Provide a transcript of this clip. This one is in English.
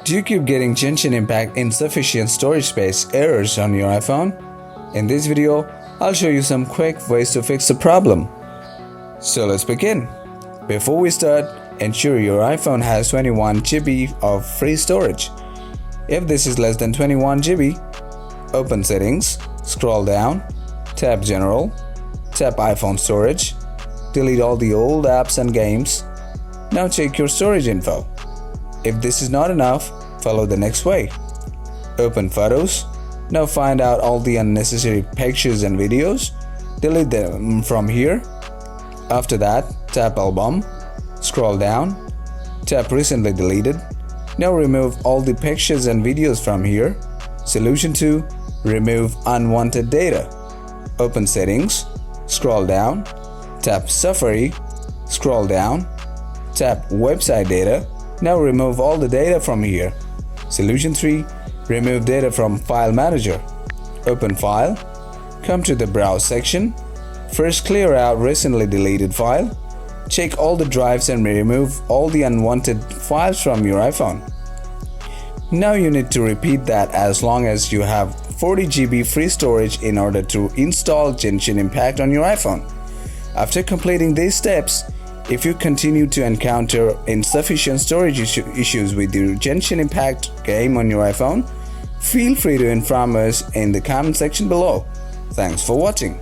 Do you keep getting Genshin Impact insufficient storage space errors on your iPhone? In this video, I'll show you some quick ways to fix the problem. So let's begin. Before we start, ensure your iPhone has 21 GB of free storage. If this is less than 21 GB, open Settings, scroll down, tap General, tap iPhone Storage, delete all the old apps and games. Now check your storage info. If this is not enough, follow the next way. Open Photos. Now find out all the unnecessary pictures and videos. Delete them from here. After that, tap Album. Scroll down. Tap Recently Deleted. Now remove all the pictures and videos from here. Solution 2. Remove unwanted data. Open Settings. Scroll down. Tap Safari. Scroll down. Tap Website Data. Now remove all the data from here. Solution 3. Remove data from File Manager. Open File. Come to the Browse section. First clear out recently deleted file. Check all the drives and remove all the unwanted files from your iPhone. Now you need to repeat that as long as you have 40 GB free storage in order to install Genshin Impact on your iPhone. After completing these steps, if you continue to encounter insufficient storage issues with your Genshin Impact game on your iPhone, feel free to inform us in the comment section below. Thanks for watching.